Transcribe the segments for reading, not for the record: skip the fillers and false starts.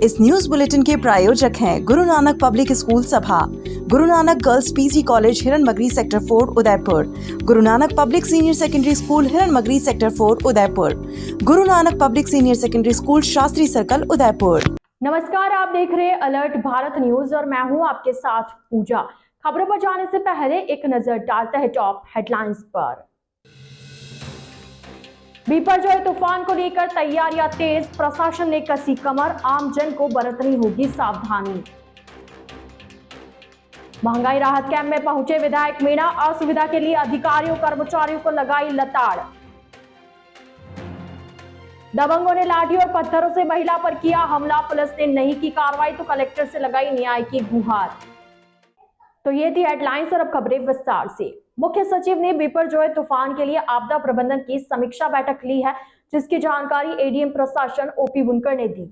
इस news bulletin के प्रायोजक हैं गुरु नानक पब्लिक स्कूल सभा, Guru Nanak girls PG college Hiranmagri sector 4 Udaipur, Guru Nanak public senior secondary school Hiranmagri sector 4 Udaipur, Guru Nanak public senior secondary school Shastri circle Udaipur. नमस्कार, आप देख रहे हैं अलर्ट भारत न्यूज और मैं हूं आपके साथ पूजा। खबरों पर जाने से पहले एक नजर डालते हैं टॉप हेडलाइंस पर। बिपरजॉय तूफान को लेकर तैयारियां तेज, प्रशासन ने कसी कमर, आम जन को बरतनी होगी सावधानी। महंगाई राहत कैंप में पहुंचे विधायक मीणा, असुविधा के लिए अधिकारियों कर्मचारियों को लगाई लताड़। दबंगों ने लाठी और पत्थरों से महिला पर किया हमला, पुलिस ने नहीं की कार्रवाई तो कलेक्टर से लगाई न्याय की गुहार। तो ये थी हेडलाइंस और अब खबरें विस्तार से। मुख्य सचिव ने बिपरजॉय तूफान के लिए आपदा प्रबंधन की समीक्षा बैठक ली है, जिसकी जानकारी एडीएम प्रशासन ओपी बुनकर ने दी।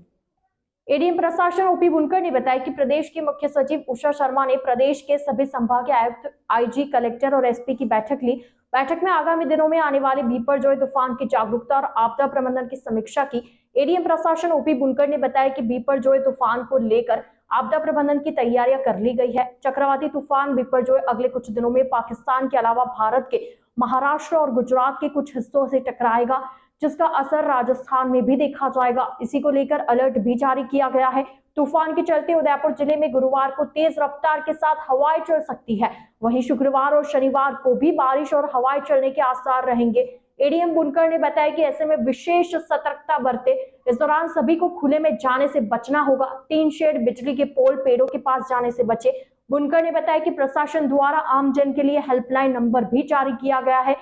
एडीएम प्रशासन ओपी बुनकर ने बताया कि प्रदेश के मुख्य सचिव उषा शर्मा ने प्रदेश के सभी संभागीय आयुक्त, आईजी, कलेक्टर और एसपी की बैठक ली। बैठक में आगामी दिनों में आने वाले बिपरजॉय तूफान की जागरूकता और आपदा प्रबंधन की समीक्षा की। एडीएम प्रशासन ओपी बुनकर ने बताया कि बिपरजॉय तूफान को लेकर आपदा प्रबंधन की तैयारियां कर ली गई है। चक्रवाती तूफान बिपरजॉय अगले कुछ दिनों में पाकिस्तान के अलावा भारत के महाराष्ट्र और गुजरात के कुछ हिस्सों से टकराएगा, जिसका असर राजस्थान में भी देखा जाएगा। इसी को लेकर अलर्ट भी जारी किया गया है। तूफान के चलते उदयपुर जिले में गुरुवार को तेज रफ्तार के साथ हवाएं चल सकती है। वहीं शुक्रवार और शनिवार को भी बारिश और हवाएं चलने के आसार रहेंगे। एडीएम बुनकर ने बताया कि ऐसे में विशेष सतर्कता बरते। इस दौरान सभी को खुले में जाने से बचना होगा। टीन शेड, बिजली के पोल, पेड़ों के पास जाने से बचे। बुनकर ने बताया कि प्रशासन द्वारा आम जन के लिए हेल्पलाइन नंबर भी जारी किया गया है,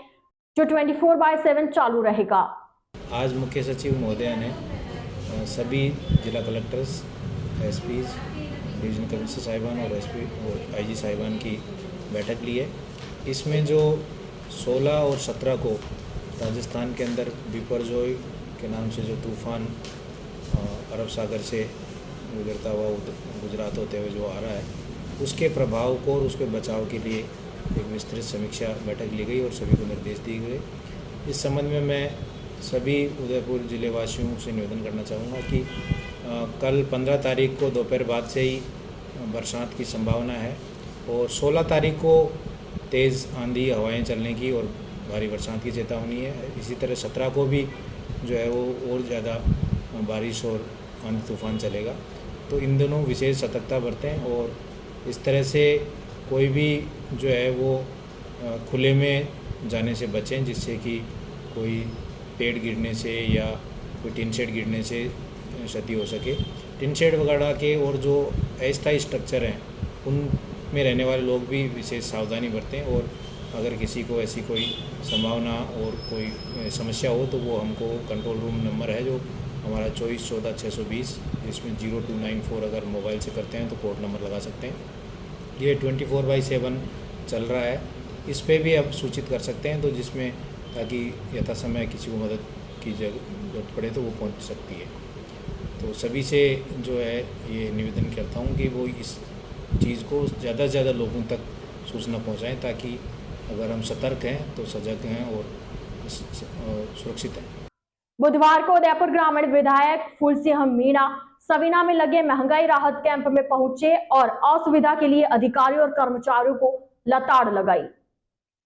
जो 24/7 चालू रहेगा। आज मुख्य सचिव महोदय ने सभी जिला कलेक्टर्स, एसपीज, डिवीजनल कमिश्नर साहिबान और एसपी और आईजी साहिबान की बैठक ली है। इसमें जो 16 और 17 को राजस्थान के अंदर बिपरजॉय के नाम से जो तूफ़ान अरब सागर से गुजरता हुआ गुजरात होते हुए जो आ रहा है, उसके प्रभाव को और उसके बचाव के लिए एक विस्तृत समीक्षा बैठक ली गई और सभी को निर्देश दिए गए। इस संबंध में मैं सभी उदयपुर जिले वासियों से निवेदन करना चाहूँगा कि कल 15 तारीख को दोपहर बाद से ही बरसात की संभावना है और 16 तारीख को तेज़ आंधी हवाएं चलने की और भारी बरसात की चेतावनी है। इसी तरह 17 को भी जो है वो और ज़्यादा बारिश और आंधी तूफान चलेगा। तो इन दोनों विशेष सतर्कता बरतें और इस तरह से कोई भी जो है वो खुले में जाने से बचें, जिससे कि कोई पेड़ गिरने से या कोई टिन शेड गिरने से क्षति हो सके। टिन शेड वगैरह के और जो अस्थायी स्ट्रक्चर हैं उनमें रहने वाले लोग भी विशेष सावधानी बरतें और अगर किसी को ऐसी कोई संभावना और कोई समस्या हो तो वो हमको कंट्रोल रूम नंबर है जो हमारा 2414-620, जिसमें 0294 अगर मोबाइल से करते हैं तो कोड नंबर लगा सकते हैं। ये 24/7 चल रहा है, इस पर भी आप सूचित कर सकते हैं, तो जिसमें ताकि यथा समय किसी को मदद की जरूरत पड़े तो वो पहुंच सकती है। तो सभी से जो है ये निवेदन करता हूं कि वो इस चीज़ को ज़्यादा से ज़्यादा लोगों तक सूचना पहुंचाएं, ताकि अगर हम सतर्क हैं तो सजग हैं और सुरक्षित हैं। बुधवार को उदयपुर ग्रामीण विधायक फूलसिंह मीणा सवीना में लगे महंगाई राहत कैंप में पहुंचे और असुविधा के लिए अधिकारियों और कर्मचारियों को लताड़ लगाई।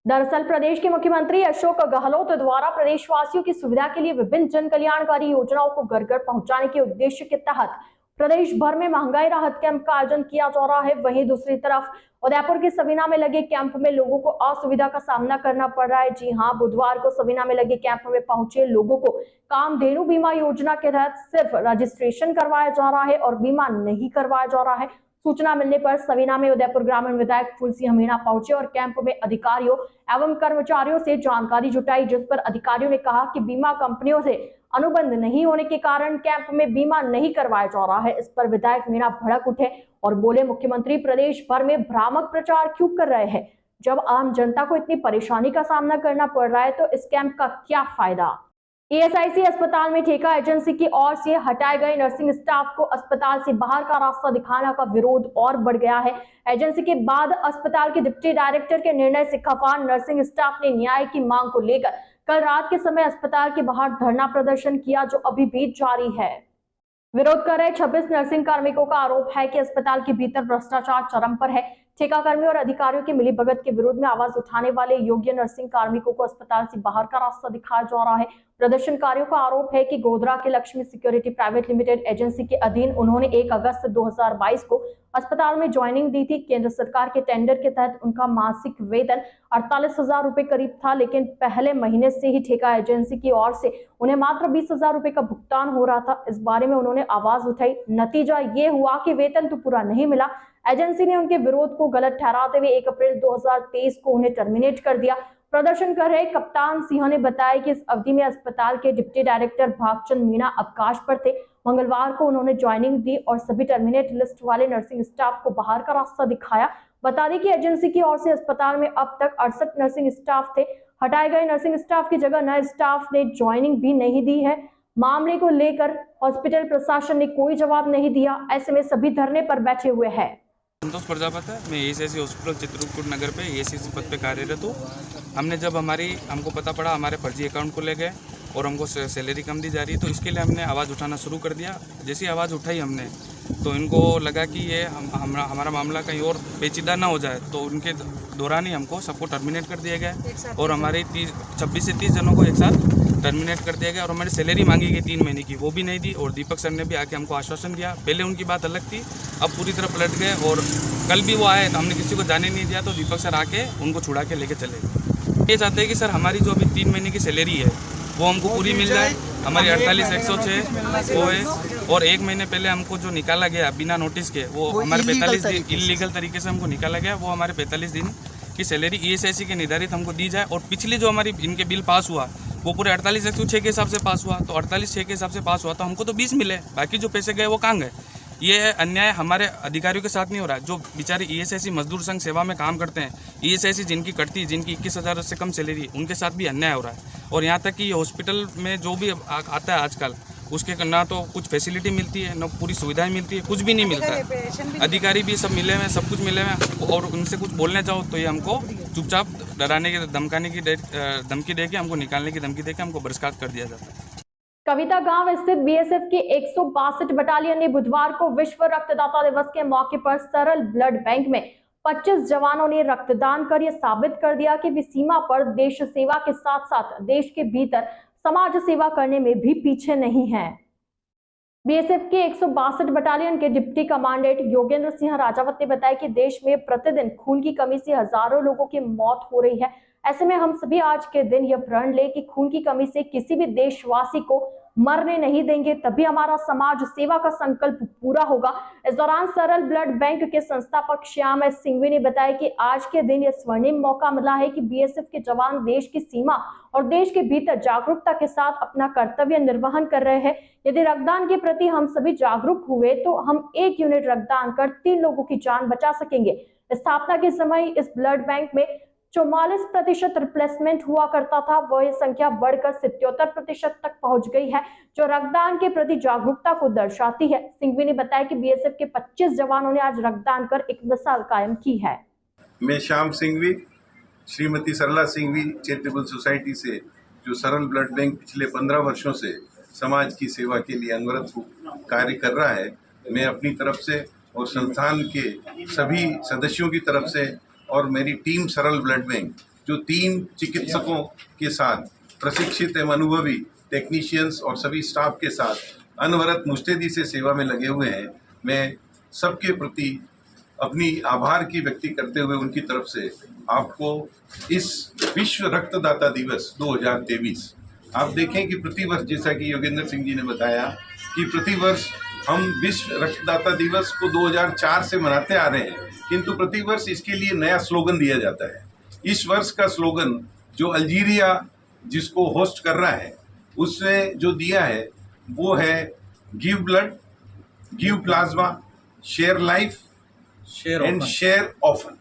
दरअसल प्रदेश के मुख्यमंत्री अशोक गहलोत द्वारा प्रदेशवासियों की सुविधा के लिए विभिन्न जन कल्याणकारी योजनाओं को घर घर पहुंचाने के उद्देश्य के तहत प्रदेश भर में महंगाई राहत कैंप का आयोजन किया जा रहा है। वहीं दूसरी तरफ उदयपुर के सवीना में लगे कैंप में लोगों को असुविधा का सामना करना पड़ रहा है। जी हां, बुधवार को सवीना में लगे कैंप में पहुंचे लोगों को कामधेनु बीमा योजना के तहत सिर्फ रजिस्ट्रेशन करवाया जा रहा है और बीमा नहीं करवाया जा रहा है। सूचना मिलने पर सवीना में उदयपुर ग्रामीण विधायक फूलसिंह मीणा पहुंचे और कैंप में अधिकारियों एवं कर्मचारियों से जानकारी जुटाई, जिस पर अधिकारियों ने कहा कि बीमा कंपनियों से अनुबंध नहीं होने के कारण कैंप में बीमा नहीं करवाया जा रहा है। इस पर विधायक मीणा भड़क उठे और बोले, मुख्यमंत्री प्रदेश भर में भ्रामक प्रचार क्यों कर रहे हैं? जब आम जनता को इतनी परेशानी का सामना करना पड़ रहा है तो इस कैंप का क्या फायदा? ईएसआईसी अस्पताल में ठेका एजेंसी की ओर से हटाए गए नर्सिंग स्टाफ को अस्पताल से बाहर का रास्ता दिखाने का विरोध और बढ़ गया है। एजेंसी के बाद अस्पताल के डिप्टी डायरेक्टर के निर्णय से खफा नर्सिंग स्टाफ ने न्याय की मांग को लेकर कल रात के समय अस्पताल के बाहर धरना प्रदर्शन किया, जो अभी भी जारी है। विरोध कर रहे 26 नर्सिंग कार्मिकों का आरोप है कि अस्पताल के भीतर भ्रष्टाचार चरम पर है। ठेका कर्मियों और अधिकारियों की मिलीभगत के विरोध में आवाज उठाने वाले योग्य नर्सिंग कार्मिकों को अस्पताल से बाहर का रास्ता दिखाया जा रहा है। प्रदर्शनकारियों का आरोप है कि गोधरा के Lakshmi security private limited agency के अधीन उन्होंने 1 अगस्त 2022 को अस्पताल में ज्वाइनिंग दी थी। केंद्र सरकार के टेंडर के तहत उनका मासिक वेतन 48,000 रुपए करीब था, लेकिन पहले महीने से ही ठेका एजेंसी की ओर से उन्हें मात्र 20,000 रुपए का भुगतान हो रहा था। इस बारे में उन्होंने आवाज उठाई। नतीजा ये हुआ कि वेतन तो पूरा नहीं मिला। एजेंसी ने उनके विरोध को गलत ठहराते हुए 1 अप्रैल 2023 को उन्हें टर्मिनेट कर दिया। प्रदर्शन कर रहे कप्तान सिंह ने बताया कि इस अवधि में अस्पताल के डिप्टी डायरेक्टर भागचंद मीणा अवकाश पर थे। मंगलवार को उन्होंने ज्वाइनिंग दी और सभी टर्मिनेट लिस्ट वाले नर्सिंग स्टाफ को बाहर का रास्ता दिखाया। बता दें कि एजेंसी की ओर से अस्पताल में अब तक 68 नर्सिंग स्टाफ थे। हटाए गए नर्सिंग स्टाफ की जगह नए स्टाफ ने ज्वाइनिंग भी नहीं दी है। मामले को लेकर हॉस्पिटल प्रशासन ने कोई जवाब नहीं दिया। ऐसे में सभी धरने पर बैठे हुए हैं। संतोष प्रजापत है, मैं एएसआईसी हॉस्पिटल चित्रकूट नगर पे एएसआईसी पद पे कार्यरत हूँ। हमने जब हमको पता पड़ा हमारे फर्जी अकाउंट को ले गए और हमको सैलरी कम दी जा रही है, तो इसके लिए हमने आवाज़ उठाना शुरू कर दिया। जैसी आवाज़ उठाई हमने, तो इनको लगा कि ये हमारा मामला कहीं और पेचीदा ना हो जाए, तो उनके दौरान ही हमको सबको टर्मिनेट कर दिया गया और हमारे 26 से 30 जनों को एक साथ टर्मिनेट कर दिया गया। और हमारी सैलरी मांगी गई 3 महीने की, वो भी नहीं दी। और दीपक सर ने भी आके हमको आश्वासन दिया। पहले उनकी बात अलग थी, अब पूरी तरह पलट गए। और कल भी वो आए तो हमने किसी को जाने नहीं दिया, तो दीपक सर आके उनको छुड़ा के लेके चले गए। ये चाहते हैं कि सर हमारी जो अभी 3 महीने की सैलरी है वो हमको पूरी मिल जाए। हमारी 48,106 वो है। और 1 महीने पहले हमको जो निकाला गया बिना नोटिस के, वो हमारे 45 दिन इलीगल तरीके से हमको निकाला गया, वो हमारे 45 दिन की सैलरी ईएसआईसी के निर्धारित हमको दी जाए। और पिछली जो हमारी इनके बिल पास हुआ वो पूरे 48,106 के हिसाब से पास हुआ, तो 48,6 के हिसाब से पास हुआ, तो हमको तो 20 मिले, बाकी जो पैसे गए वो कहाँ गए। ये अन्याय हमारे अधिकारियों के साथ नहीं हो रहा है। जो बेचारे ईएसआईसी मजदूर संघ सेवा में काम करते हैं, ईएसआईसी जिनकी कटती, जिनकी 21,000 से कम सैलरी, उनके साथ भी अन्याय हो रहा है। और यहाँ तक कि ये हॉस्पिटल में जो भी आता है आजकल, उसके ना तो कुछ फैसिलिटी मिलती है, ना पूरी सुविधाएं मिलती है, कुछ भी नहीं मिलता है। अधिकारी भी सब मिले हुए हैं, सब कुछ मिले हुए हैं, और उनसे कुछ बोलने जाओ तो ये हमको चुपचाप डराने की धमकाने की धमकी दे के, हमको निकालने की धमकी दे के हमको बर्खास्त कर दिया जाता है। कविता गांव स्थित बीएसएफ की 162 बटालियन ने बुधवार को विश्व रक्तदाता दिवस के मौके पर सरल ब्लड बैंक में 25 जवानों ने रक्तदान कर यह साबित कर दिया कि वे सीमा पर देश सेवा के साथ साथ देश के भीतर समाज सेवा करने में भी पीछे नहीं हैं। बीएसएफ के 162 बटालियन के डिप्टी कमांडेंट योगेंद्र सिंह राजावत ने बताया कि देश में प्रतिदिन खून की कमी से हजारों लोगों की मौत हो रही है। ऐसे में हम सभी आज के दिन यह प्रण ले कि खून की कमी से किसी भी देशवासी को मरने नहीं देंगे, तभी हमारा समाज सेवा का संकल्प पूरा होगा। इस दौरान सरल ब्लड बैंक के संस्थापक श्याम एस सिंघवी ने बताया कि आज के दिन यह स्वर्णिम मौका मिला है कि बीएसएफ के जवान देश की सीमा और देश के भीतर जागरूकता के साथ अपना कर्तव्य निर्वहन कर रहे हैं। यदि रक्तदान के प्रति हम सभी जागरूक हुए तो हम 1 यूनिट रक्तदान कर 3 लोगों की जान बचा सकेंगे। स्थापना के समय इस ब्लड बैंक में 44% रिप्लेसमेंट हुआ करता था, वह संख्या बढ़कर 77% तक पहुंच गई है, जो रक्तदान के प्रति जागरूकता को दर्शाती है। सिंघवी ने बताया कि बीएसएफ के 25 जवानों ने आज रक्तदान कर एक मिसाल कायम की है। मैं श्याम सिंघवी, श्रीमती सरला सिंघवी चैरिटेबल सोसाइटी से, जो सरल ब्लड बैंक पिछले 15 वर्षों से समाज की सेवा के लिए अनवरत कार्य कर रहा है, मैं अपनी तरफ से और संस्थान के सभी सदस्यों की तरफ से और मेरी टीम सरल ब्लड बैंक, जो 3 चिकित्सकों के साथ प्रशिक्षित एवं अनुभवी टेक्नीशियंस और सभी स्टाफ के साथ अनवरत मुस्तैदी से सेवा में लगे हुए हैं, मैं सबके प्रति अपनी आभार की व्यक्ति करते हुए उनकी तरफ से आपको इस विश्व रक्तदाता दिवस 2023, आप देखें कि प्रतिवर्ष, जैसा कि योगेंद्र सिंह जी ने बताया कि प्रतिवर्ष हम विश्व रक्तदाता दिवस को 2004 से मनाते आ रहे हैं, किंतु प्रतिवर्ष इसके लिए नया स्लोगन दिया जाता है। इस वर्ष का स्लोगन जो अल्जीरिया जिसको होस्ट कर रहा है उसने जो दिया है वो है give blood, give plasma, share life and share often.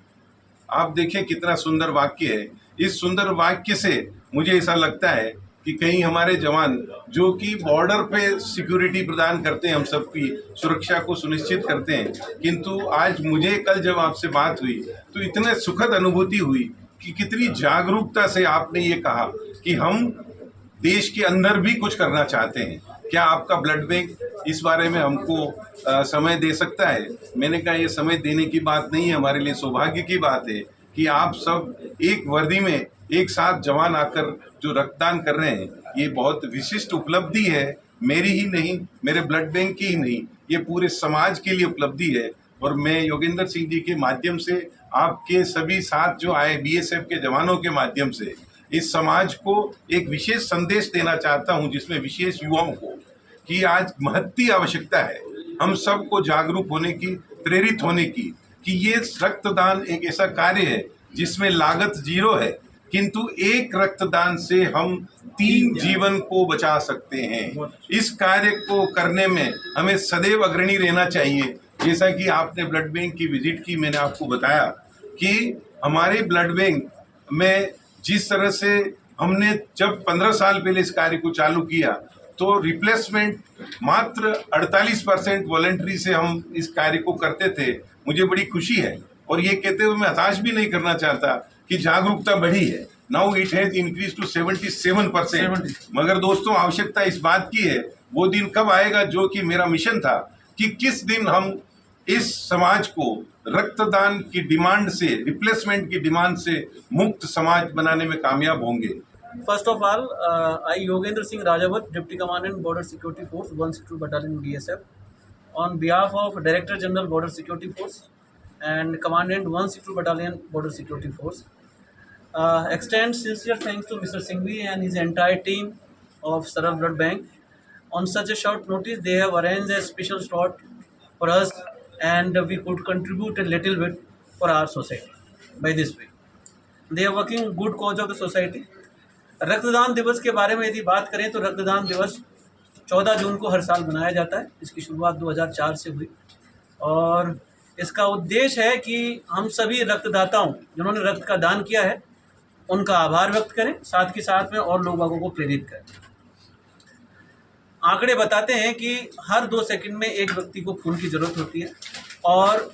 आप देखें कितना सुंदर वाक्य है। इस सुंदर वाक्य से मुझे ऐसा लगता है कि कहीं हमारे जवान जो कि बॉर्डर पे सिक्योरिटी प्रदान करते हैं, हम सबकी सुरक्षा को सुनिश्चित करते हैं, किंतु आज मुझे कल जब आपसे बात हुई तो इतने सुखद अनुभूति हुई कि कितनी जागरूकता से आपने ये कहा कि हम देश के अंदर भी कुछ करना चाहते हैं। क्या आपका ब्लड बैंक इस बारे में हमको समय दे सकता है। मैंने कहा ये समय देने की बात नहीं है, हमारे लिए सौभाग्य की बात है कि आप सब एक वर्दी में एक साथ जवान आकर जो रक्तदान कर रहे हैं, ये बहुत विशिष्ट उपलब्धि है। मेरी ही नहीं, मेरे ब्लड बैंक की ही नहीं, ये पूरे समाज के लिए उपलब्धि है। और मैं योगेंद्र सिंह जी के माध्यम से, आपके सभी साथ जो आए बीएसएफ के जवानों के माध्यम से, इस समाज को एक विशेष संदेश देना चाहता हूं, जिसमें विशेष युवाओं को कि आज महत्ती आवश्यकता है हम सबको जागरूक होने की, प्रेरित होने की, कि ये रक्तदान एक ऐसा कार्य है जिसमें लागत 0 है, किंतु एक रक्तदान से हम 3 जीवन को बचा सकते हैं। इस कार्य को करने में हमें सदैव अग्रणी रहना चाहिए। जैसा कि आपने ब्लड बैंक की विजिट की, मैंने आपको बताया कि हमारे ब्लड बैंक में जिस तरह से हमने जब 15 साल पहले इस कार्य को चालू किया तो रिप्लेसमेंट मात्र 48% वॉलंटरी से हम इस कार्य को करते थे। मुझे बड़ी खुशी है और ये कहते हुए मैं हताश भी नहीं करना चाहता कि जागरूकता बढ़ी है। Now it has increase to 77%। मगर दोस्तों, आवश्यकता इस बात की है, वो दिन कब आएगा जो कि मेरा मिशन था कि किस दिन हम इस समाज को रक्तदान की डिमांड से, रिप्लेसमेंट की डिमांड से मुक्त समाज बनाने में कामयाब होंगे। First of all, I Yogendra Singh Rajawat, Deputy Commandant Border Security Force 162 Battalion BSF, on behalf of Director General Border Security Force and Commandant 162 Battalion Border Security Force, extend sincere thanks to Mr. Singhvi and his entire team of Saral Blood Bank. On such a short notice, they have arranged a special slot for us, and we could contribute a little bit for our society by this way. They are working good cause of the society. रक्तदान दिवस के बारे में यदि बात करें तो रक्तदान दिवस 14 जून को हर साल मनाया जाता है। इसकी शुरुआत 2004 से हुई और इसका उद्देश्य है कि हम सभी रक्तदाताओं जिन्होंने रक्त का दान किया है उनका आभार व्यक्त करें, साथ के साथ में और लोगों को प्रेरित करें। आंकड़े बताते हैं कि हर 2 सेकंड में एक व्यक्ति को खून की ज़रूरत होती है और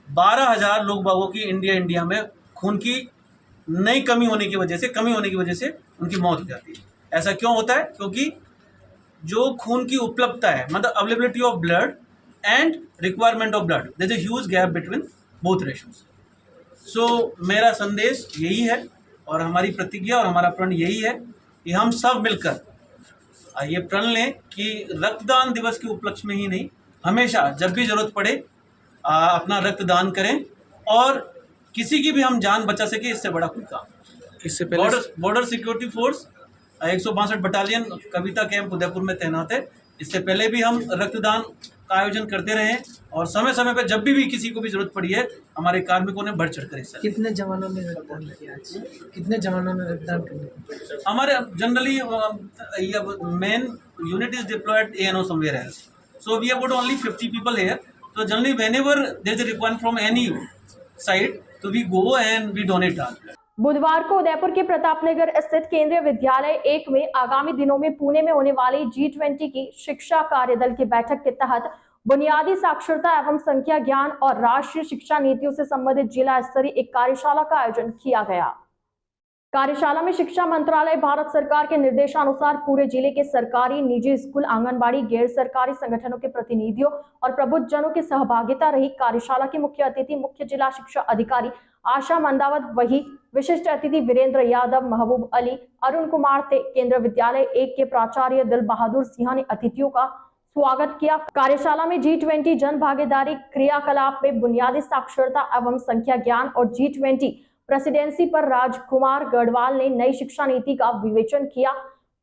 12,000 लोग की इंडिया में खून की नई कमी होने की वजह से उनकी मौत हो जाती है। ऐसा क्यों होता है? क्योंकि जो खून की उपलब्धता है, मतलब availability of blood and requirement of blood, there is a huge gap between both ratios. So मेरा संदेश यही है और हमारी प्रतिज्ञा और हमारा प्रण यही है कि हम सब मिलकर ये प्रण लें कि रक्तदान दिवस के उपलक्ष्य में ही नहीं, हमेशा जब भी जरूरत पड़े अपना रक्तदान करें और किसी की भी हम जान बचा सके, इससे बड़ा कोई काम। इससे पहले बॉर्डर सिक्योरिटी फोर्स 162 बटालियन कविता कैंप उदयपुर में तैनात है। इससे पहले भी हम रक्तदान का आयोजन करते रहे और समय समय पर जब भी किसी को भी जरूरत पड़ी है हमारे कार्मिकों ने बढ़ चढ़ कर हिस्सा। कितने जवानों ने रक्तदान किया? कितने जवानों ने रक्तदान किया? हमारे generally main unit is deployed ANO somewhere else, so we have got only 50 people here. So generally whenever there is a requirement from any side, so we go and we donate our blood. बुधवार को उदयपुर के प्रतापनगर स्थित केंद्रीय विद्यालय 1 में आगामी दिनों में पुणे में होने वाली G20 की शिक्षा कार्यदल की बैठक के तहत बुनियादी साक्षरता एवं संख्या ज्ञान और राष्ट्रीय शिक्षा नीतियों से संबंधित जिला स्तरीय एक कार्यशाला का आयोजन किया गया। कार्यशाला में शिक्षा मंत्रालय भारत सरकार के निर्देशानुसार पूरे जिले के सरकारी, निजी स्कूल, आंगनबाड़ी, गैर सरकारी संगठनों के प्रतिनिधियों और प्रबुद्धजनों की सहभागिता रही। कार्यशाला के मुख्य अतिथि मुख्य जिला शिक्षा अधिकारी आशा मंदावत, वही विशिष्ट अतिथि वीरेंद्र यादव, महबूब अली, अरुण कुमार थे। केंद्रीय विद्यालय 1 के प्राचार्य दिल बहादुर सिंह ने अतिथियों का स्वागत किया। कार्यशाला में G20 जन भागीदारी क्रियाकलाप में बुनियादी साक्षरता एवं संख्या ज्ञान और G20 प्रेसिडेंसी पर राजकुमार गढ़वाल ने नई शिक्षा नीति का विवेचन किया।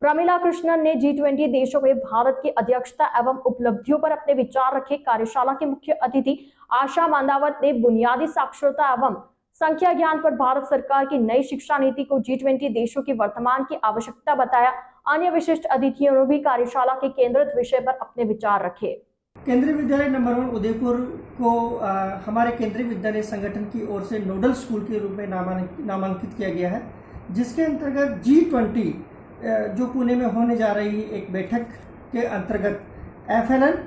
प्रमिला कृष्णन ने G20 देशों में भारत की अध्यक्षता एवं उपलब्धियों पर अपने विचार रखे। कार्यशाला के मुख्य अतिथि आशा मंदावत ने बुनियादी साक्षरता एवं संख्या ज्ञान पर भारत सरकार की नई शिक्षा नीति को G20 देशों की वर्तमान की आवश्यकता बताया। अन्य विशिष्ट अतिथियों ने भी कार्यशाला के केंद्रित विषय पर अपने विचार रखे। केंद्रीय विद्यालय नंबर 1 उदयपुर को हमारे केंद्रीय विद्यालय संगठन की ओर से नोडल स्कूल के रूप में नामांकित किया गया है, जिसके अंतर्गत G20 जो पुणे में होने जा रही एक बैठक के अंतर्गत FLN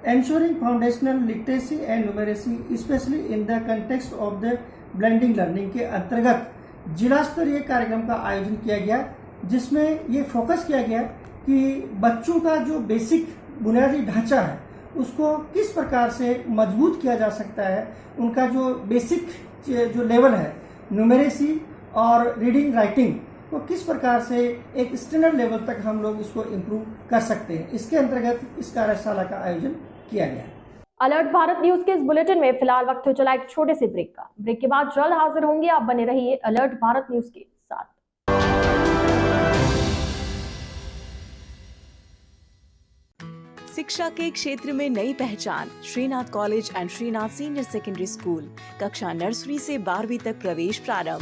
ensuring foundational literacy and numeracy especially in the context of the blending learning के अंतर्गत जिला स्तरीय कार्यक्रम का आयोजन किया गया, जिसमें ये फोकस किया गया कि बच्चों का जो बेसिक बुनियादी ढांचा है उसको किस प्रकार से मजबूत किया जा सकता है, उनका जो बेसिक जो लेवल है न्यूमेरेसी और रीडिंग राइटिंग को किस प्रकार से एक स्टैंडर्ड लेवल तक हम लोग इसको इम्प्रूव कर सकते हैं, इसके अंतर्गत इस कार्यशाला का आयोजन किया गया है। अलर्ट भारत न्यूज के इस बुलेटिन में फिलहाल वक्त हो चला एक छोटे से ब्रेक का। ब्रेक के बाद जल्द हाजिर होंगे, आप बने रहिए अलर्ट भारत न्यूज के साथ। शिक्षा के क्षेत्र में नई पहचान, Shrinath college and Srinath senior secondary school, कक्षा नर्सरी से 12वीं तक प्रवेश प्रारंभ।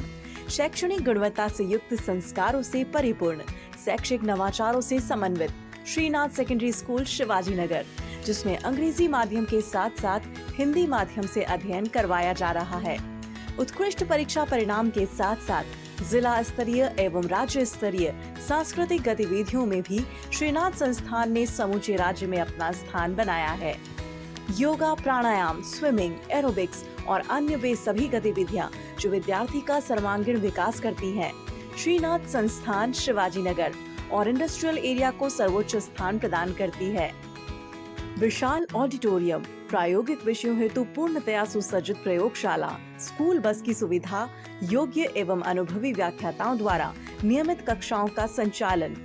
शैक्षणिक गुणवत्ता से युक्त संस्कारों से परिपूर्ण, शैक्षिक नवाचारों से समन्वित श्रीनाथ सेकेंडरी स्कूल शिवाजी नगर, जिसमें अंग्रेजी माध्यम के साथ साथ हिंदी माध्यम से अध्ययन करवाया जा रहा है। उत्कृष्ट परीक्षा परिणाम के साथ साथ जिला स्तरीय एवं राज्य स्तरीय सांस्कृतिक गतिविधियों में भी श्रीनाथ संस्थान ने समूचे राज्य में अपना स्थान बनाया है। योगा, प्राणायाम, स्विमिंग, एरोबिक्स और अन्य वे सभी गतिविधियां जो विद्यार्थी का सर्वांगीण विकास करती हैं। श्रीनाथ संस्थान शिवाजी नगर और इंडस्ट्रियल एरिया को सर्वोच्च स्थान प्रदान करती है। विशाल ऑडिटोरियम, प्रायोगिक विषयों हेतु पूर्णतया सुसज्जित प्रयोगशाला, स्कूल बस की सुविधा, योग्य एवं अनुभवी व्याख्याताओं द्वारा नियमित कक्षाओं का संचालन।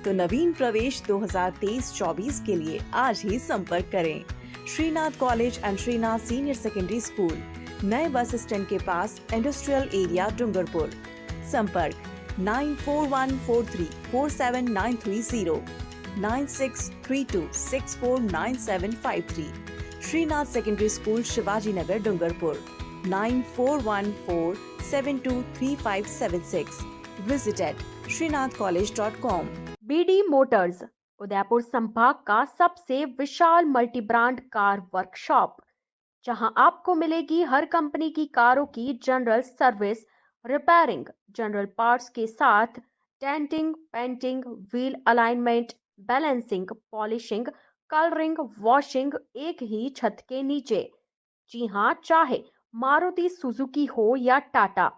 तो नवीन प्रवेश 2023-24 के लिए आज ही संपर्क करें। Srinath college and Srinath senior secondary school, नए बस स्टैंड के पास, इंडस्ट्रियल एरिया, डूंगरपुर। संपर्क 9414347930, 9632649753। Srinath secondary school Shivaji Nagar, Dungarpur. 9414723576। Visit at srinathcollege.com। BD motors Udaipur संभाग का सबसे विशाल मल्टी ब्रांड कार वर्कशॉप, जहां आपको मिलेगी हर कंपनी की कारों की general service, repairing, general parts के साथ denting, painting, wheel alignment, balancing, polishing, colouring, washing एक ही छत के नीचे। जी हाँ, चाहे मारुति सुजुकी हो या Tata,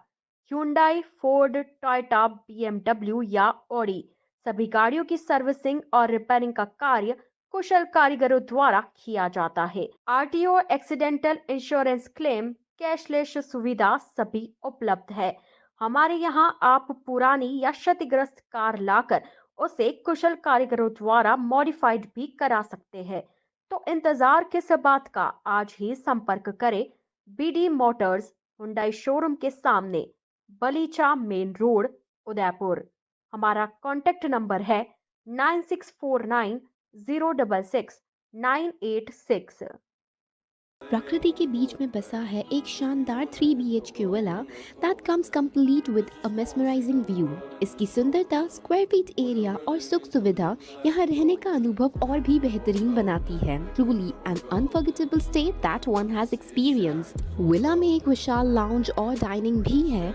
Hyundai, Ford, Toyota, BMW या ऑडी, सभी गाड़ियों की सर्विसिंग और रिपेयरिंग का कार्य कुशल कारीगरों द्वारा किया जाता है। RTO, accidental insurance claim, cashless सुविधा सभी उपलब्ध है। हमारे यहाँ आप पुरानी या क्षतिग्रस्त कार लाकर उसे कुशल कारीगरों द्वारा मॉडिफाइड भी करा सकते हैं। तो इंतजार किस बात का, आज ही संपर्क करें। बीडी मोटर्स, हुंडई शोरूम के सामने, बलीचा मेन रोड, उदयपुर। हमारा कॉन्टेक्ट नंबर है 9649066986। प्रकृति के बीच में बसा है एक शानदार 3 BHK villa that comes complete with a mesmerizing view। इसकी सुंदरता, स्क्वायर फीट एरिया और सुख सुविधा यहाँ रहने का अनुभव और भी बेहतरीन बनाती है। Truly an unforgettable stay that one has experienced। Villa में एक विशाल लाउंज और डाइनिंग भी है।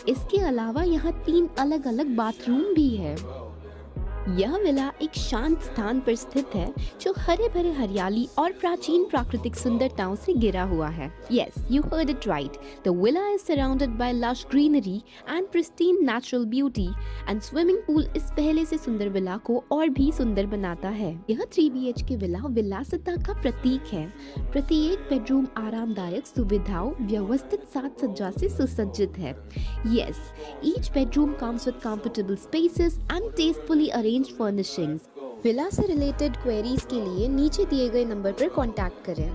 इसके अलावा यहाँ 3 अलग अलग बाथरूम भी है। यह विला एक शांत स्थान पर स्थित है जो हरे भरे हरियाली और प्राचीन प्राकृतिक सुंदरताओं से घिरा हुआ है। Yes, you heard it right. The villa is surrounded by lush greenery and pristine natural beauty, and swimming pool इस पहले से सुंदर विला को और भी सुंदर बनाता है। यह 3 BHK विला विलासिता का प्रतीक है। प्रत्येक बेडरूम आरामदायक सुविधाओं, व्यवस्थित साज सज्जा से सुसज्जित है। Yes, each bedroom comes with comfortable spaces and tastefully arranged furnishings। Villa से रिलेटेड क्वेरीज के लिए नीचे दिए गए नंबर पर कांटेक्ट करें।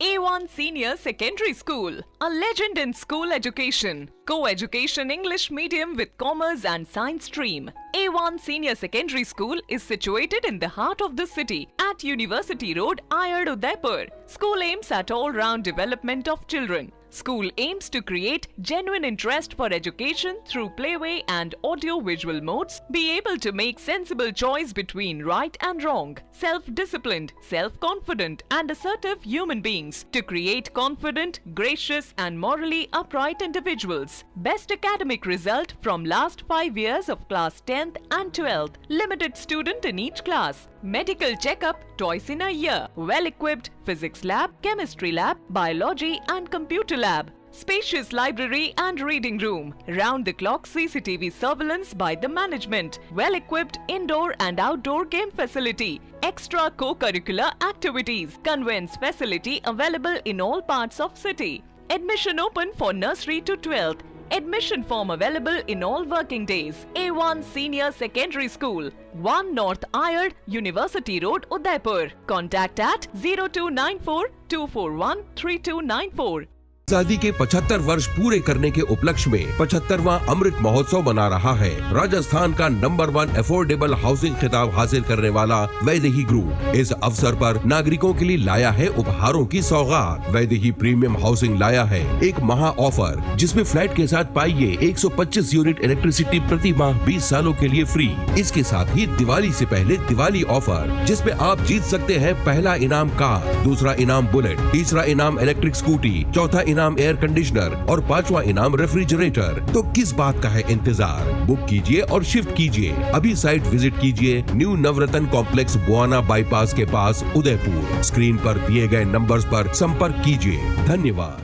A1 Senior Secondary School, a legend in school education. Co-education English medium with commerce and science stream. A1 Senior Secondary School is situated in the heart of the city at University Road, Ayad, Udaipur. School aims at all-round development of children. School aims to create genuine interest for education through playway and audio-visual modes, be able to make sensible choice between right and wrong, self-disciplined, self-confident and assertive human beings to create confident, gracious and morally upright individuals. Best academic result from last 5 years of class 10th and 12th. Limited student in each class. Medical checkup twice in a year. Well-equipped physics lab, chemistry lab, biology and computer lab. Spacious library and reading room. Round-the-clock CCTV surveillance by the management. Well-equipped indoor and outdoor game facility. Extra co-curricular activities. Conveyance facility available in all parts of city. Admission open for nursery to 12th. Admission form available in all working days. A1 Senior Secondary School, 1 North Ayad, University Road, Udaipur. Contact at 0294 241 3294. आजादी के 75 वर्ष पूरे करने के उपलक्ष्य में 75वां अमृत महोत्सव मना रहा है। राजस्थान का नंबर 1 अफोर्डेबल हाउसिंग खिताब हासिल करने वाला वैदेही ग्रुप इस अवसर पर नागरिकों के लिए लाया है उपहारों की सौगात। वैदेही प्रीमियम हाउसिंग लाया है एक महा ऑफर, जिसमें फ्लैट के साथ पाइए 125 यूनिट इलेक्ट्रिसिटी प्रति माह 20 सालों के लिए फ्री। इसके साथ ही दिवाली से पहले दिवाली ऑफर, जिसमें आप जीत सकते हैं पहला इनाम कार, दूसरा इनाम बुलेट, तीसरा इनाम इलेक्ट्रिक स्कूटी, चौथा इनाम एयर कंडीशनर और 5वां इनाम रेफ्रिजरेटर। तो किस बात का है इंतजार? बुक कीजिए और शिफ्ट कीजिए। अभी साइट विजिट कीजिए न्यू नवरत्न कॉम्प्लेक्स बुआना बाईपास के पास उदयपुर। स्क्रीन पर दिए गए नंबर्स पर संपर्क कीजिए। धन्यवाद।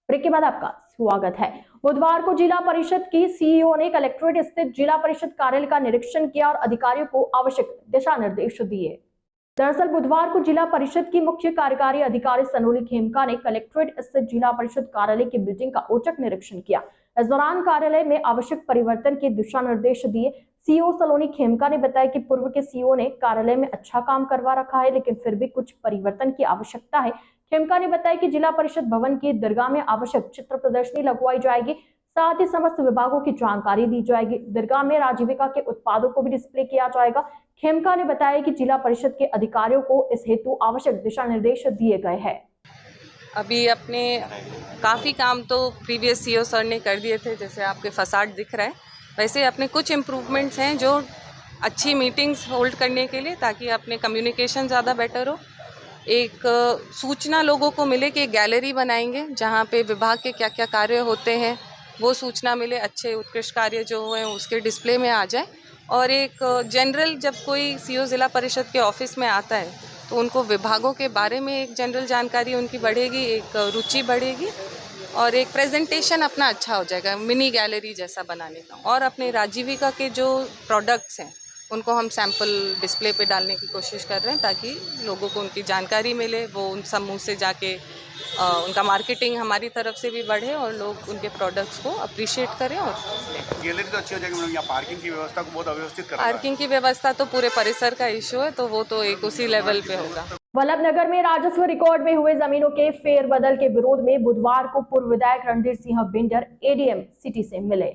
ब्रेक के बाद आपका स्वागत है। बुधवार को जिला परिषद की सीईओ ने कलेक्ट्रेट स्थित जिला परिषद कार्यालय का निरीक्षण किया और अधिकारियों को आवश्यक दिशा निर्देश दिए। दरअसल बुधवार को जिला परिषद की मुख्य कार्यकारी अधिकारी सनोली खेमका ने कलेक्ट्रेट स्थित जिला परिषद कार्यालय की बिल्डिंग का औचक निरीक्षण किया। इस दौरान कार्यालय में आवश्यक परिवर्तन के दिशा निर्देश दिए। सीईओ सलोनी खेमका ने बताया कि पूर्व के सीईओ ने कार्यालय में अच्छा काम करवा रखा है, लेकिन फिर भी कुछ परिवर्तन की आवश्यकता है। खेमका ने बताया कि जिला परिषद भवन की दरगाह में आवश्यक चित्र प्रदर्शनी लगवाई जाएगी, साथ ही समस्त विभागों की जानकारी दी जाएगी। दरगाह में आजीविका के उत्पादों को भी डिस्प्ले किया जाएगा। खेमका ने बताया कि जिला परिषद के अधिकारियों को इस हेतु आवश्यक दिशा निर्देश दिए गए हैं। अभी अपने काफ़ी काम तो प्रीवियस सीईओ सर ने कर दिए थे, जैसे आपके फसाड दिख रहा है, वैसे अपने कुछ इम्प्रूवमेंट्स हैं जो अच्छी मीटिंग्स होल्ड करने के लिए, ताकि अपने कम्युनिकेशन ज़्यादा बेटर हो। एक सूचना लोगों को मिले कि एक गैलरी बनाएंगे जहाँ पे विभाग के क्या क्या कार्य होते हैं वो सूचना मिले, अच्छे उत्कृष्ट कार्य जो हुए उसके डिस्प्ले में आ जाए। और एक जनरल जब कोई सीईओ ज़िला परिषद के ऑफिस में आता है तो उनको विभागों के बारे में एक जनरल जानकारी उनकी बढ़ेगी, एक रुचि बढ़ेगी और एक प्रेजेंटेशन अपना अच्छा हो जाएगा, मिनी गैलरी जैसा बनाने का। और अपने राजीविका के जो प्रोडक्ट्स हैं उनको हम सैंपल डिस्प्ले पे डालने की कोशिश कर रहे हैं, ताकि लोगों को उनकी जानकारी मिले, वो उन समूह से जाके उनका मार्केटिंग हमारी तरफ से भी बढ़े और लोग उनके प्रोडक्ट्स को अप्रिशिएट करें। और गैलरी तो अच्छी हो जाएगी मैडम, यहाँ पार्किंग की व्यवस्था को बहुत अव्यवस्थित कर रहा है। पार्किंग की व्यवस्था तो पूरे परिसर का इशू है, तो वो तो एक उसी लेवल पे होगा। वल्लभनगर में राजस्व रिकॉर्ड में हुए जमीनों के फेरबदल के विरोध में बुधवार को पूर्व विधायक रणधीर सिंह भिंडर एडीएम सिटी से मिले।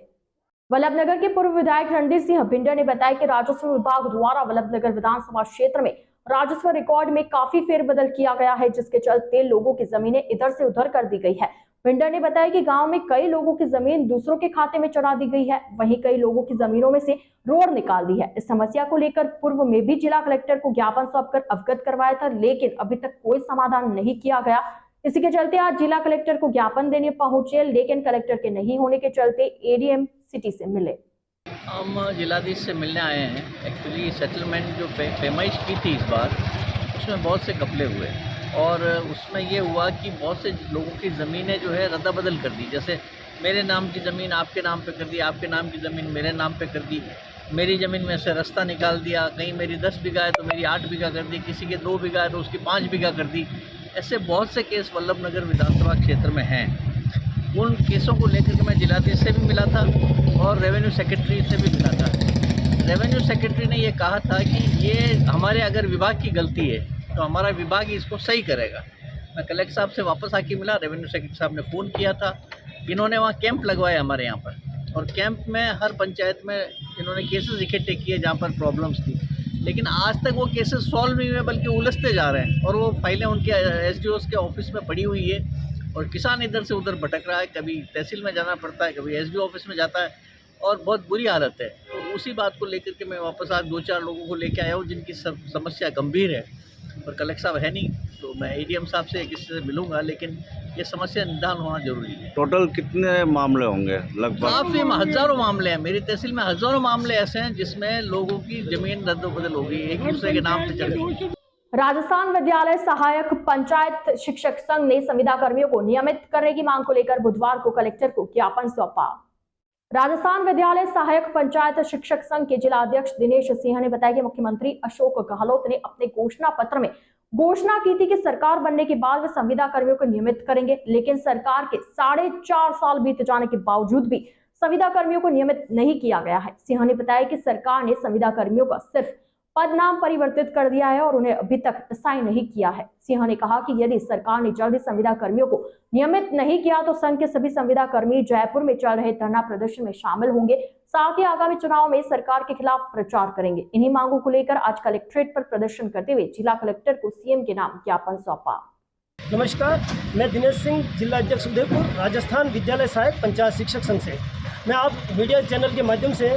वल्लभनगर के पूर्व विधायक रणधीर सिंह भिंडर ने बताया कि राजस्व विभाग द्वारा वल्लभनगर विधानसभा क्षेत्र में राजस्व रिकॉर्ड में काफी फेरबदल किया गया है, जिसके चलते लोगों की जमीनें इधर से उधर कर दी गई है। भिंडर ने बताया कि गांव में कई लोगों की जमीन दूसरों के खाते में चढ़ा दी गई है, वहीं कई लोगों की जमीनों में से रोड निकाल दी है। इस समस्या को लेकर पूर्व में भी जिला कलेक्टर को ज्ञापन सौंपकर अवगत करवाया था, लेकिन अभी तक कोई समाधान नहीं किया गया। इसी के चलते आज जिला कलेक्टर को ज्ञापन देने पहुंचे, लेकिन कलेक्टर के नहीं होने के चलते एडीएम सिटी से मिले। हम जिलाधीश से मिलने आए हैं। एक्चुअली सेटलमेंट जो पेमाइश की थी इस बार, उसमें बहुत से घपले हुए और उसमें ये हुआ कि बहुत से लोगों की ज़मीनें जो है रद्दा बदल कर दी। जैसे मेरे नाम की ज़मीन आपके नाम पे कर दी, आपके नाम की ज़मीन मेरे नाम पे कर दी, मेरी ज़मीन में से रास्ता निकाल दिया, कहीं मेरी 10 बीघा है तो मेरी 8 बीघा कर दी, किसी के 2 बीघा है तो उसकी 5 बीघा कर दी। ऐसे बहुत से केस वल्लभनगर विधानसभा क्षेत्र में हैं। उन केसों को लेकर के मैं जिलाधीश से भी मिला था और रेवेन्यू सेक्रेटरी से भी मिला था। रेवेन्यू सेक्रेटरी ने ये कहा था कि ये हमारे अगर विभाग की गलती है तो हमारा विभाग इसको सही करेगा। मैं कलेक्टर साहब से वापस आके मिला, रेवेन्यू सेक्रेटरी साहब ने फ़ोन किया था। इन्होंने वहाँ कैंप लगवाए हमारे यहाँ पर, और कैंप में हर पंचायत में इन्होंने केसेस इकट्ठे किए जहाँ पर प्रॉब्लम्स थी, लेकिन आज तक वो केसेस सॉल्व नहीं हुए बल्कि उलझते जा रहे हैं और वो फाइलें उनके एसडीओस के ऑफिस में पड़ी हुई है और किसान इधर से उधर भटक रहा है। कभी तहसील में जाना पड़ता है, कभी एसडीओ ऑफिस में जाता है और बहुत बुरी हालत है। तो उसी बात को लेकर के मैं वापस आज 2-4 लोगों को लेकर आया हूँ जिनकी समस्या गंभीर है, और कलेक्टर साहब है नहीं तो मैं एडीएम साहब से किसी से मिलूंगा, लेकिन ये समस्या निदान होना जरूरी है। टोटल कितने मामले होंगे लगभग? काफ़ी हज़ारों मामले हैं। मेरी तहसील में हज़ारों मामले ऐसे हैं जिसमें लोगों की ज़मीन रद्द बदल हो गई, एक दूसरे के नाम पे चल गई। राजस्थान विद्यालय सहायक पंचायत शिक्षक संघ ने संविदा कर्मियों को नियमित करने की मांग को लेकर बुधवार को कलेक्टर को ज्ञापन सौंपा। राजस्थान विद्यालय सहायक पंचायत शिक्षक संघ के जिला अध्यक्ष दिनेश सिंह ने बताया कि मुख्यमंत्री अशोक गहलोत ने अपने घोषणा पत्र में घोषणा की थी कि सरकार बनने के बाद वे संविदा कर्मियों को नियमित करेंगे, लेकिन सरकार के 4.5 साल बीत जाने के बावजूद भी संविदा कर्मियों को नियमित नहीं किया गया है। सिंह ने बताया कि सरकार ने संविदा कर्मियों का सिर्फ पद नाम परिवर्तित कर दिया है और उन्हें अभी तक असाइन नहीं किया है। सिंह ने कहा कि यदि सरकार ने जल्दी संविदा कर्मियों को नियमित नहीं किया तो संघ के सभी संविदा कर्मी जयपुर में चल रहे धरना प्रदर्शन में शामिल होंगे, साथ ही आगामी चुनाव में सरकार के खिलाफ प्रचार करेंगे। इन्हीं मांगों को लेकर आज कलेक्ट्रेट पर प्रदर्शन करते हुए जिला कलेक्टर को सीएम के नाम ज्ञापन सौंपा। नमस्कार, मैं दिनेश सिंह, जिला अध्यक्ष उदयपुर, राजस्थान विद्यालय सहायक पंचायत शिक्षक संघ से। मैं आप मीडिया चैनल के माध्यम से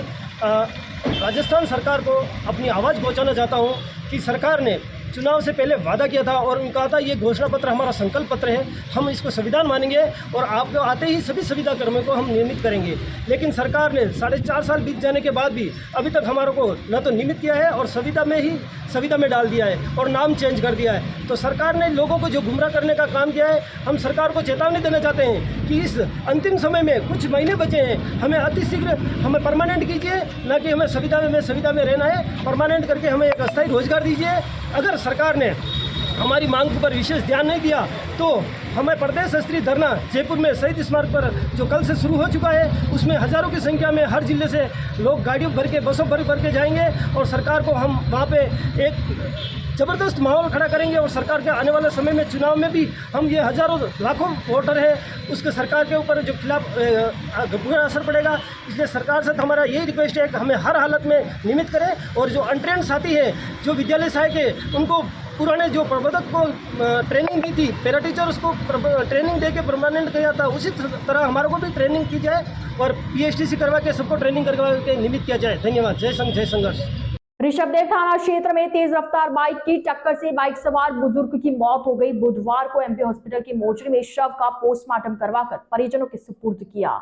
राजस्थान सरकार को अपनी आवाज़ पहुंचाना चाहता हूं कि सरकार ने चुनाव से पहले वादा किया था और उनका था ये घोषणा पत्र हमारा संकल्प पत्र है, हम इसको संविधान मानेंगे और आपको आते ही सभी संविदा कर्मियों को हम नियमित करेंगे। लेकिन सरकार ने 4.5 साल बीत जाने के बाद भी अभी तक हमारे को न तो नियमित किया है और संविदा में डाल दिया है और नाम चेंज कर दिया है। तो सरकार ने लोगों को जो गुमराह करने का काम किया है, हम सरकार को चेतावनी देना चाहते हैं कि इस अंतिम समय में कुछ महीने बचे हैं, हमें अतिशीघ्र हमें परमानेंट कीजिए, न कि हमें संविदा में रहना है। परमानेंट करके हमें एक अस्थायी रोजगार दीजिए। अगर सरकार ने हमारी मांग पर विशेष ध्यान नहीं दिया तो हमें प्रदेश स्तरीय धरना जयपुर में शहीद स्मारक पर जो कल से शुरू हो चुका है, उसमें हजारों की संख्या में हर जिले से लोग गाड़ियों भर के, बसों भर के जाएंगे और सरकार को हम वहाँ पे एक ज़बरदस्त माहौल खड़ा करेंगे। और सरकार के आने वाले समय में चुनाव में भी हम ये हजारों लाखों वोटर है उसके सरकार के ऊपर जो खिलाफ बुरा असर पड़ेगा। इसलिए सरकार से तो हमारा यही रिक्वेस्ट है कि हमें हर हालत में नियमित करें और जो अनट्रेंड साथी है, जो विद्यालय सहायक है, उनको पुराने जो प्रबंधक को ट्रेनिंग दी थी, पैरा टीचर्स को ट्रेनिंग दे के परमानेंट किया था, उसी तरह हमारे को भी ट्रेनिंग की जाए और PSTC करवा के सबको ट्रेनिंग करवा के नियमित किया जाए। धन्यवाद। जय संघ, जय संघर्ष। ऋषभदेव थाना क्षेत्र में तेज रफ्तार बाइक की टक्कर से बाइक सवार बुजुर्ग की मौत हो गई। बुधवार को MP हॉस्पिटल की मोर्चरी में शव का पोस्टमार्टम करवाकर परिजनों के सुपुर्द किया।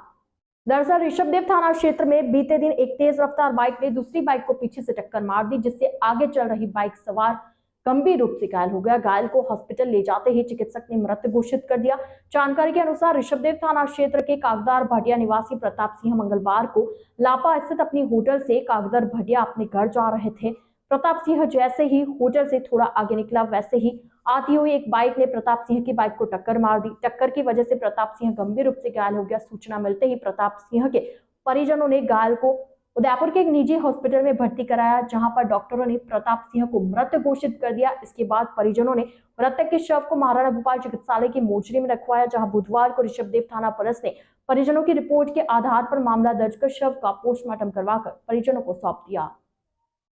दरअसल ऋषभदेव थाना क्षेत्र में बीते दिन एक तेज रफ्तार बाइक ने दूसरी बाइक को पीछे से टक्कर मार दी, जिससे आगे चल रही बाइक सवार गंभीर रूप से घायल हो गया। घायल को हॉस्पिटल ले जाते ही चिकित्सक ने मृत घोषित कर दिया। जानकारी के अनुसार ऋषभदेव थाना क्षेत्र के कागदार भाटिया निवासी प्रताप सिंह मंगलवार को लापा स्थित अपनी होटल से कागदार भाटिया अपने घर जा रहे थे। प्रताप सिंह जैसे ही होटल से थोड़ा आगे निकला, वैसे ही आती हुई एक बाइक ने प्रताप सिंह की बाइक को टक्कर मार दी। टक्कर की वजह से प्रताप सिंह गंभीर रूप से घायल हो गया। सूचना मिलते ही प्रताप सिंह के परिजनों ने घायल को उदयपुर के एक निजी हॉस्पिटल में भर्ती कराया, जहां पर डॉक्टरों ने प्रताप सिंह को मृत घोषित कर दिया। इसके बाद परिजनों ने मृतक के शव को महाराणा भोपाल चिकित्सालय की मोर्चरी में रखवाया, जहां बुधवार को ऋषभदेव थाना पुलिस ने परिजनों की रिपोर्ट के आधार पर मामला दर्ज कर शव का पोस्टमार्टम करवाकर परिजनों को सौंप दिया।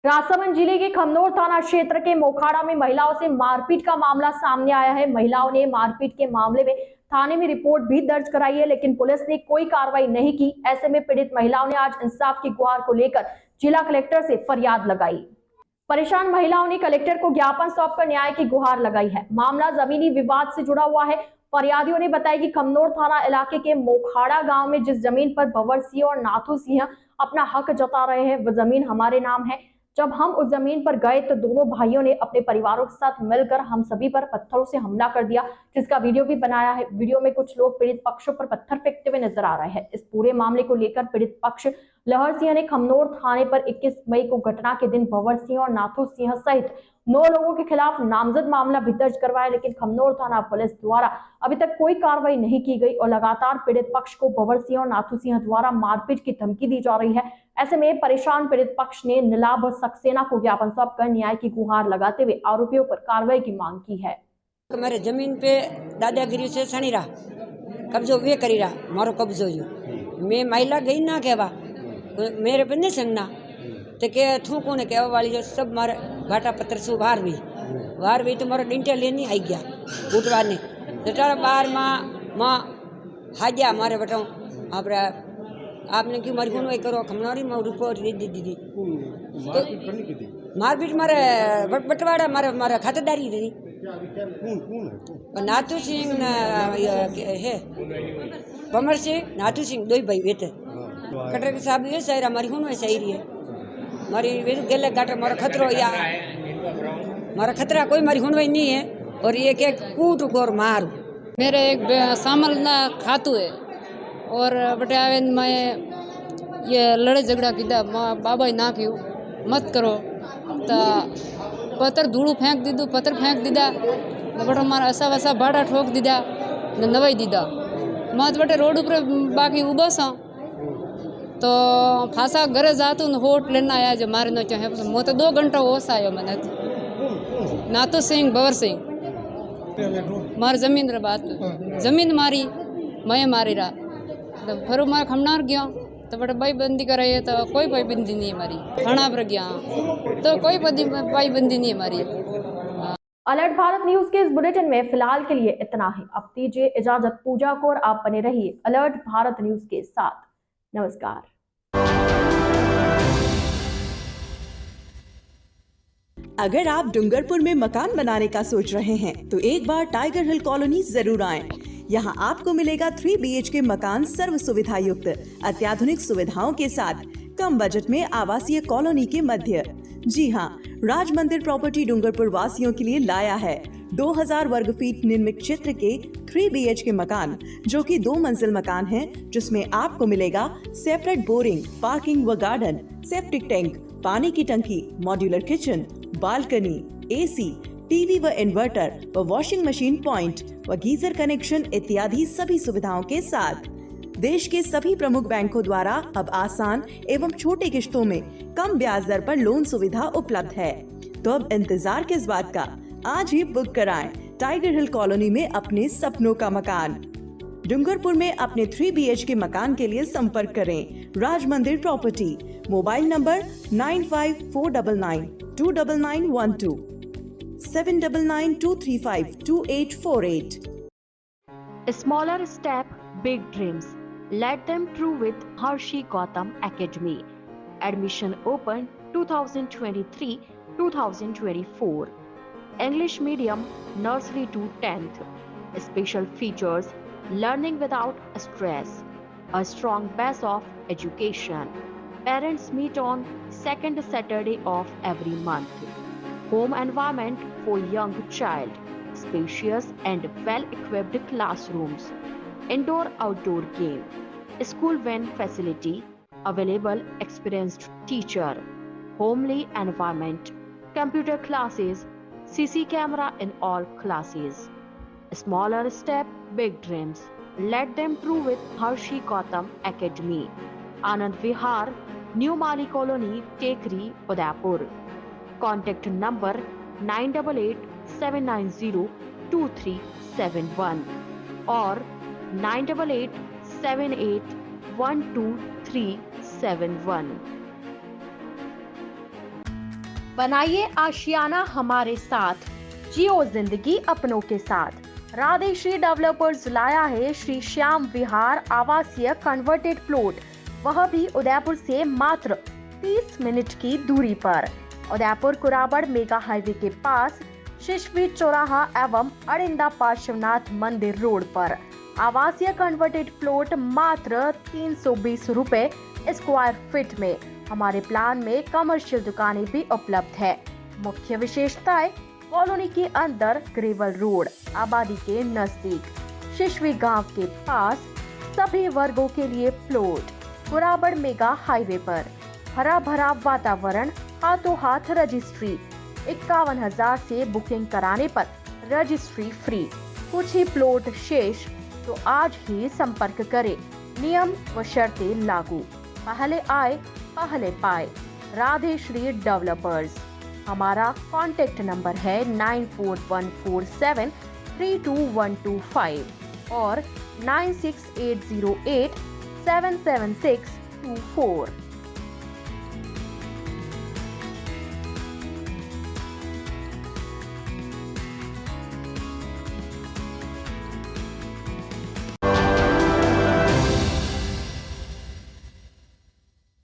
राजसमंद जिले के खमनोर थाना क्षेत्र के मोखाड़ा में महिलाओं से मारपीट का मामला सामने आया है। महिलाओं ने मारपीट के मामले में थाने में रिपोर्ट भी दर्ज कराई है, लेकिन पुलिस ने कोई कार्रवाई नहीं की। ऐसे में पीड़ित महिलाओं ने आज इंसाफ की गुहार को लेकर जिला कलेक्टर से फरियाद लगाई। परेशान महिलाओं ने कलेक्टर को ज्ञापन सौंपकर न्याय की गुहार लगाई है। मामला जमीनी विवाद से जुड़ा हुआ है। फरियादियों ने बताया कि खमनोर थाना इलाके के मोखाड़ा गांव में जिस जमीन पर भंवर सिंह और नाथू सिंह अपना हक जता रहे हैं, वह जमीन हमारे नाम है। जब हम उस जमीन पर गए तो दोनों भाइयों ने अपने परिवारों के साथ मिलकर हम सभी पर पत्थरों से हमला कर दिया, जिसका वीडियो भी बनाया है। वीडियो में कुछ लोग पीड़ित पक्षों पर पत्थर फेंकते हुए नजर आ रहे हैं। इस पूरे मामले को लेकर पीड़ित पक्ष लहर सिंह ने खमनोर थाने पर 21 मई को घटना के दिन भंवर सिंह और नाथू सिंह सहित 9 लोगों के खिलाफ नामजद मामला भी दर्ज करवाया, लेकिन खमनोर थाना पुलिस द्वारा अभी तक कोई कार्रवाई नहीं की गई और लगातार पीड़ित पक्ष को भंवर सिंह और नाथू सिंह द्वारा मारपीट की धमकी दी जा रही है। ऐसे में परेशान पीड़ित पक्ष ने नीलाभ सक्सेना को ज्ञापन सौंपकर न्याय की गुहार लगाते हुए आरोपियों पर कार्रवाई की मांग की है। हमारे जमीन पे दादागिरी से सनी रहा, कब्जो वे करी रहा, मारो कब्जो जो मैं महिला गई ना कहवा मेरे पे नहीं संगना तो के थू कोने कहवा वाली जो सब मारे घाटा पत्थर से बाहर भी तो मारा डिंटिया लेनी आई गया उठवा ने जटारा बार माँ हाजा मारे बताऊँ आपने क्यों मारी कौन करो खमनौरी में रिपोर्ट दीदी तो मारपीट मारे बटवाड़ा मारे खातेदारी दीदी नाथू सिंह है भंवर सिंह नाथू सिंह दो भाई बेटे कटर के साहब ये सही रहा मारी कौन सही रही है मारी गेले गाटर मारो खतरो या मारा खतरा कोई मारी हुनवाई नहीं है और ये क्या कूट और मारू। मेरे एक सामल ना खातू है और बटे आवे मैं ये लड़े झगड़ा कीधा बाबा ही ना क्यों मत करो तो पत्थर धूड़ू फेंक दीदू पत्थर फेंक दीदा बटे मारा ऐसा वैसा भाड़ा ठोक दीदा न नवाई दीदा मत बटे रोड ऊपर बाकी उबा सा तो फासा घरे जातू न होट लेना आया जो मारे न चाहे मो तो 2 घंटा होश आयो मैंने नातो सिंह बवर सिंह मार जमीन रे बात जमीन मारी मैं मारी रा तो फिर मार खमनार गया तो बड़े भाई बंदी कराई तो कोई भाई बंदी नहीं है हमारी थाना पर गया तो कोई भाई बंदी नहीं है हमारी। अलर्ट भारत न्यूज के इस बुलेटिन में फिलहाल के लिए इतना ही। अब दीजिए इजाजत पूजा को और आप बने रहिए अलर्ट भारत न्यूज के साथ। नमस्कार। अगर आप डूंगरपुर में मकान बनाने का सोच रहे हैं तो एक बार टाइगर हिल कॉलोनी जरूर आएं। यहाँ आपको मिलेगा 3 BHK मकान सर्व सुविधा युक्त अत्याधुनिक सुविधाओं के साथ कम बजट में आवासीय कॉलोनी के मध्य। जी हाँ, राज मंदिर प्रॉपर्टी डूंगरपुर वासियों के लिए लाया है 2000 वर्ग फीट निर्मित क्षेत्र के 3 BHK मकान, जो कि 2 मंजिल मकान है, जिसमें आपको मिलेगा सेपरेट बोरिंग, पार्किंग व गार्डन, सेप्टिक टैंक, पानी की टंकी, modular kitchen, balcony, AC, TV व इन्वर्टर व वॉशिंग मशीन पॉइंट व गीजर कनेक्शन इत्यादि सभी सुविधाओं के साथ। देश के सभी प्रमुख बैंकों द्वारा अब आसान एवं छोटे किश्तों में कम ब्याज दर पर लोन सुविधा उपलब्ध है। तो अब इंतजार किस बात का, आज ही बुक कराएं टाइगर हिल कॉलोनी में अपने सपनों का मकान। डूंगरपुर में अपने 3 BHK मकान के लिए संपर्क करें राज मंदिर property. Mobile number 9549929912 7992352848। Smaller step, big dreams. Let them true with Harshi Gautam Academy. Admission open 2023-2024. English medium, nursery to 10th. Special features: learning without stress, a strong base of education. Parents meet on second Saturday of every month. Home environment for young child, spacious and well-equipped classrooms, indoor-outdoor game, school van facility, available experienced teacher, homely environment, computer classes, CC camera in all classes. Smaller step, big dreams. Let them true with Harshi Gautam Academy. Anand Vihar, New Mali Colony, Tekri, Udaipur. Contact number 9887902371 or 9887812371। बनाइए आशियाना हमारे साथ, जियो जिंदगी अपनों के साथ। Radhe Shri developers लाया है श्री श्याम विहार आवासीय कन्वर्टेड प्लॉट, वह भी उदयपुर से मात्र 30 मिनट की दूरी पर। उदयपुर कुराबड़ मेगा हाईवे के पास शिशवी चौराहा एवं अड़िंदा पार्श्वनाथ मंदिर रोड पर आवासीय कन्वर्टेड प्लॉट मात्र 320 रुपए स्क्वायर फीट में। हमारे प्लान में कमर्शियल दुकानें भी उपलब्ध है। मुख्य विशेषताएं: कॉलोनी के अंदर ग्रेवल रोड, आबादी के नजदीक, शिशवी गांव के पास, सभी वर्गों के लिए प्लॉट, कुराबड़ मेगा हाईवे पर, हरा भरा वातावरण, हाथों हाथ रजिस्ट्री। 51,000 से बुकिंग कराने पर रजिस्ट्री फ्री। कुछ ही प्लॉट शेष, तो आज ही संपर्क करें। नियम व शर्तें लागू। पहले आए पहले पाए। राधे श्री डेवलपर्स। हमारा कॉन्टेक्ट नंबर है 9414732125 और 9680877624।